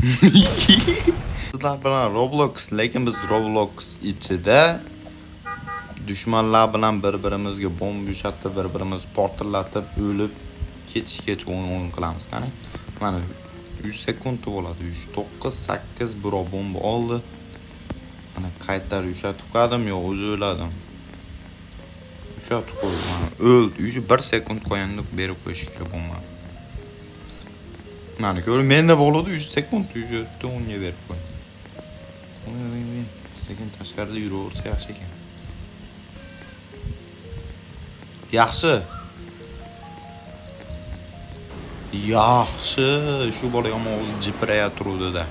Sizlar bilan Roblox, lekin biz Roblox ichida dushmanlar bilan bir-birimizga bomba ushatib, bir-birimizni portlatib, o'lib ketish o'yin qilamiz. Qani, mana 3 sekund bo'ladi. 3, 9, 8 birov bomba oldi. Mana qaytar ushatib qo'ydim, yo'q, o'zi o'ladim. Ushatib qo'ydim, mana o'ldi. 1 sekund qo'yanda berib qo'yish kerak bomba. Mana ko'ring, menda bo'ladi 3 sekund, 10 ga berib qo'y. Sekin tashqarida yuraversa yaxshi ekan. Yaxshi. Yaxshi, shu bola yomon o'zi jipiraya turuvdi-da.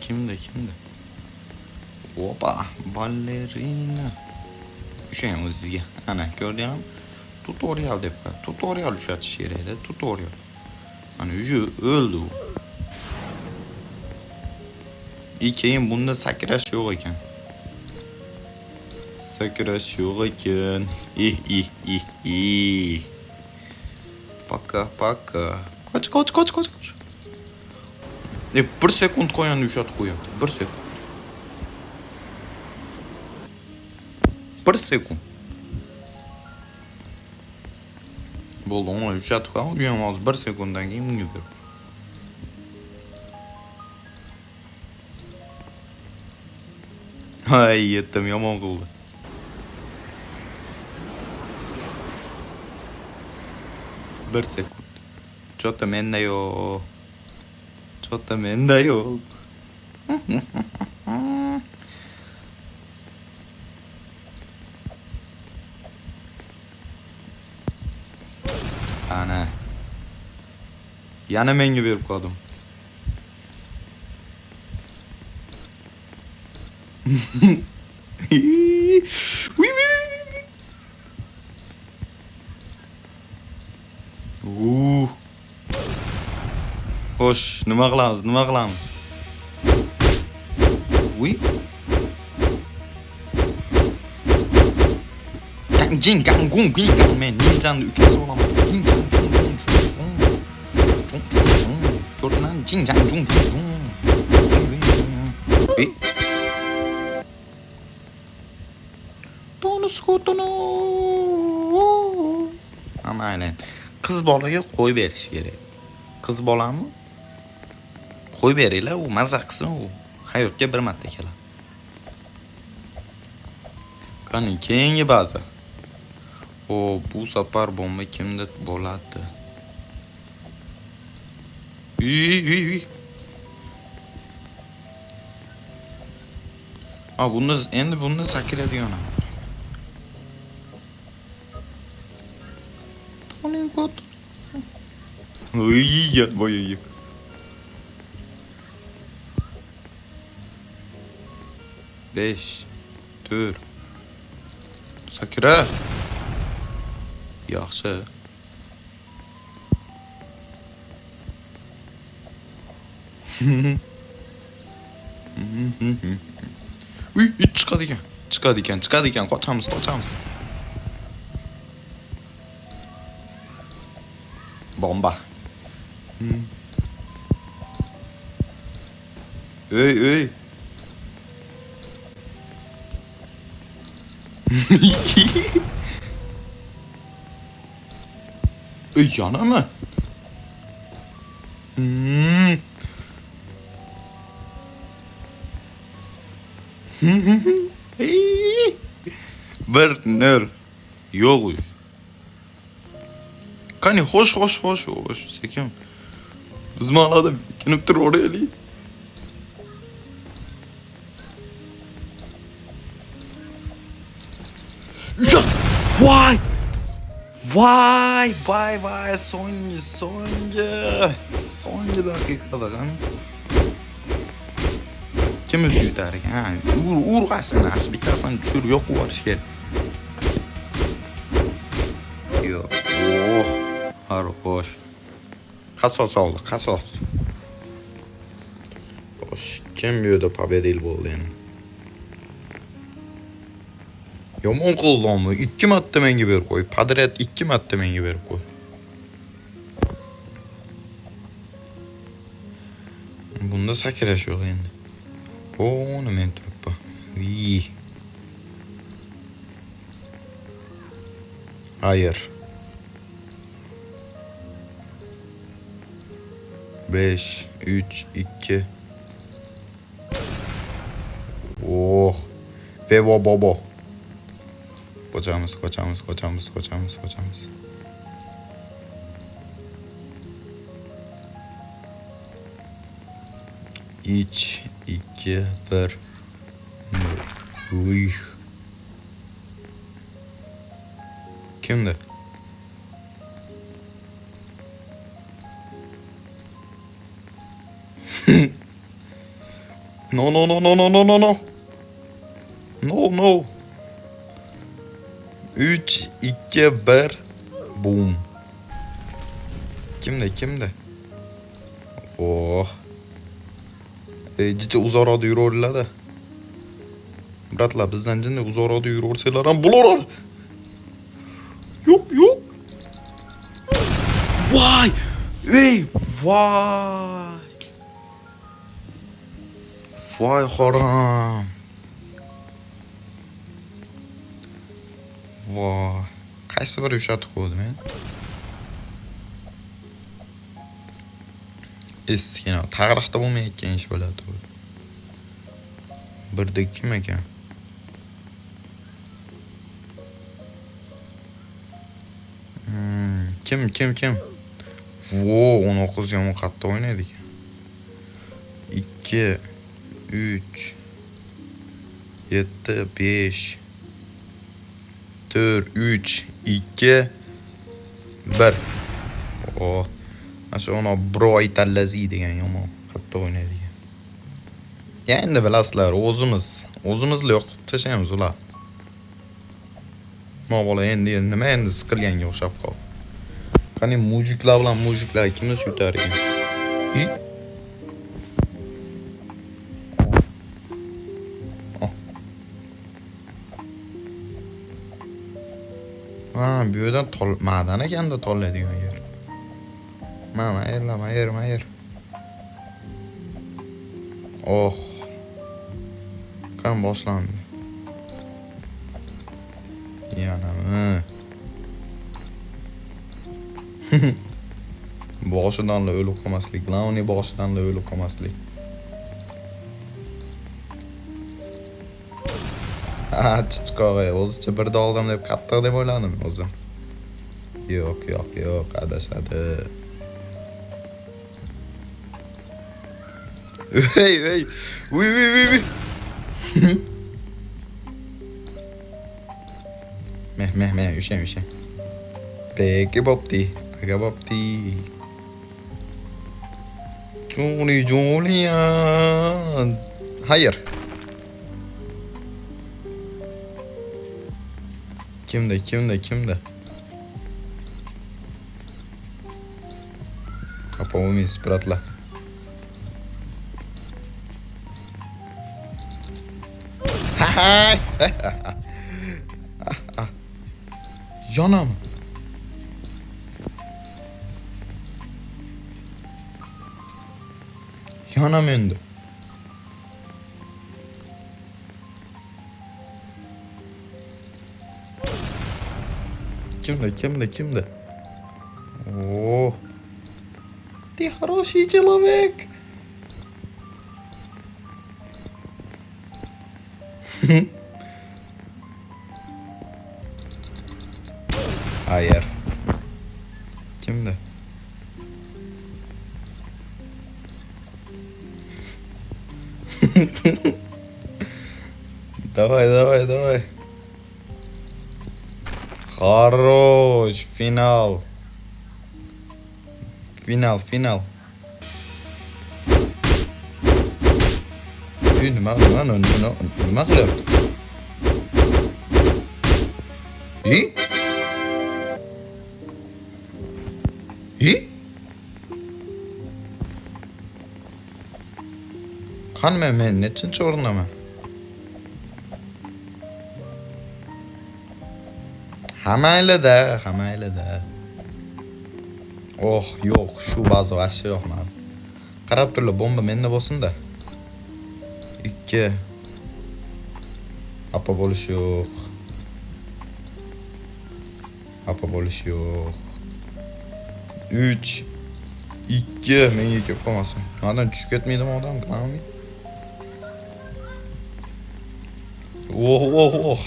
Kimda? Opa, ballerina. O'sha ham o'zingizga. Ana, ko'rdingizmi? Tutorial deb qo'yadi. Tutorial ushatish kerak edi, tutorial. Mana o'zi o'ldi u. Keyin bunda sakrash yo'q ekan. Sakrash yo'q ekan. Paka. Qoch. 1 sekund qo'yandi ushatib qo'yapti. 1 sekund. 1 sekund. Bo'ldi, uni ushatib qo'ydim. U ham hozir 1 sekunddan keyin bunga berib. Hay, yetdim, yomon qildi. Bir sekund. Chota menda yo'q. Ana. Yana menga berib qoldim. Xo'sh, nima qilamiz? Uy. Jing gang men ninjani ukasi bo'laman. Ko'rdan jing. Uy. Tonuskotono. Amaylan. Qiz bolaga qo'y berish kerak. Qiz bolami? Qo'y beringlar, u mazza qilsin, u hayotga bir marta keladi. Qani keyingi baza. Bu safar bomba kimda bo'ladi? Uy. Bunda sakraydigan. Toning pot. Uy, yat boya. Beş, 4. Sakra. Yaxshi. Uy, chiqadi ekan. Qochamiz. Bomba. Ey. Yanama. Bir nör. Yo'q. Qani xo'sh. Sekin. Biz ma'noda kinib turaveraylik. Vay, so'nggi daqiqada qani. Kim yutar ekan? Urg'asini, bitasini tushirib yo'q qilish kerak. Yo'q. Xo'sh. Qasos oldi. Xo'sh, kim bu yerda победил bo'ldi endi? Yomon qo'llanma. 2 marta menga berib qo'y. Padriyat 2 marta menga berib qo'y. Bunda sakrash yo'q endi. O, nima men turibdi? Uy. Hayır. 5, 3, 2. Oh. Ve bobo. Kocamız. 3, 2, 1. Uy. Kimdi? No. No. 3, 2, 1. Boom. Kimdi? Oh. Jicha uzoqroqda yuraveradi. Bratlar, bizdan jinda uzoqroqda yuraversalar ham bo'laveradi. Yo'q. Voy! Ey, voy! Voy harom. Voy. Qaysi bir ushatib qo'ydim men? Eskina, tag'riqda bo'lmayotgan ish bo'ladi. Birda kim ekan? Kim? Vo, 19 yomon qattiq o'ynaydi ekan. 2, 3, 7, 5, 4, 3, 2, 1. Oh. Ashu ona bro itallazi degan yomon qattiq o'ynaydi ekan. Ya endi bilasizlar, o'zimizli yo'q tashlaymiz ular. Ma bola endi nima endi siqilganga o'xshab qoldi. Qani mujiklar bilan mujiklar kimni yutar ekan? Ha, bu yerdan madan ekanda tollaydigan yer. Mayr. Oh. Qan boshlandi. Yanami. Boshidan o'lib qolmaslik. Lavni boshidan o'lib qolmaslik. Ha, chichqog'i o'zicha bir oldim deb qattiq deb o'yladim o'zim. Yo'q, adashadi. Ey. Uy. Meh, ushan. Peki bopti. Julian. Hayır. Kimde? Kapağımız bratla. Yanam. Yanam endi. Kimde? О, ты хороший человек. Hayır. Kimde? Давай. Хорош. Final. Nima qilyapti? Qanday men nechinchi o'rindaman? Hamaylida. Oh, yo'q, shu baza vashcha yo'qman. Qarab turlar, bomba menda bo'lsin-da. 2. Apa bo'lish yo'q. Apa bo'lish yo'q. 3 2 menga kelib qolmasin. Mendan tushib ketmaydimi odam, qilaman.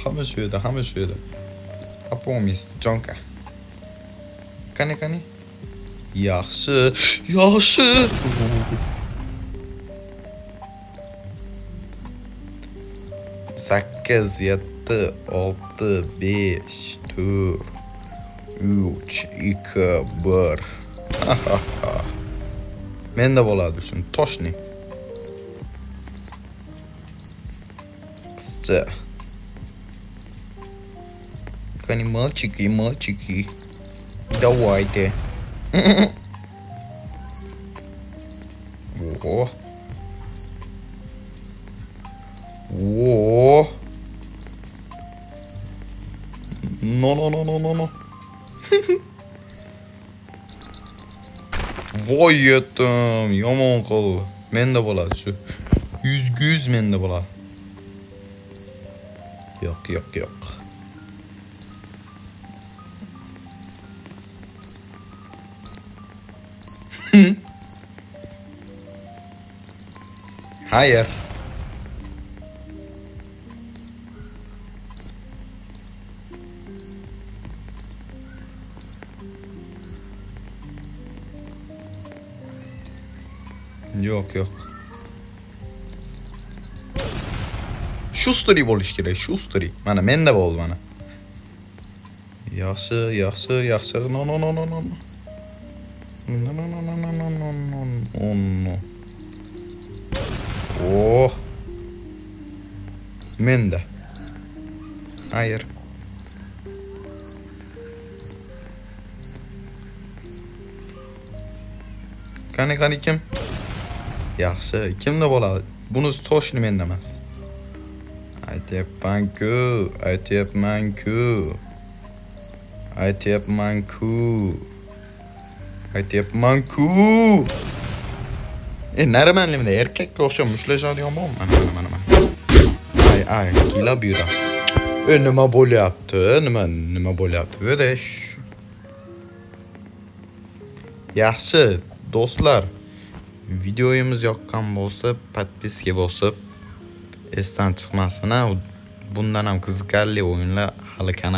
Hamma shu yerda, hamma shu yerda. Apomis, jonka. Qani. Yaxshi. 8 7 6 5 4 3 2 1. Menda bo'ladi shuni, toshni. Qizcha. Qani mальчики. Давайте. О. No. Voy yetim, yomon qil. Menda bo'ladi shu. 100 menda bo'ladi. Yo'q. Hayır. Yo'q. Shustri bo'lish kerak, shustri. Mana menda bo'ldi mana. Yaxshi. No. No. Oh. Menda. Hayır. Qani kim? Yaxshi, kimda bo'ladi? Bunisi toshni menda emas. Aytyapman-ku. Narimanlimda erkakka o'xshab mushlashadigan bo'lman. Mana. Ay, kelib yura. Nima bo'lyapti? Nima bo'lyapti? Vedesh. Yaxshi, do'stlar. Videoyimiz yoqqan bo'lsa, podpiska bosib, esdan chiqmasin. Bundan ham qiziqarli o'yinlar hali kanal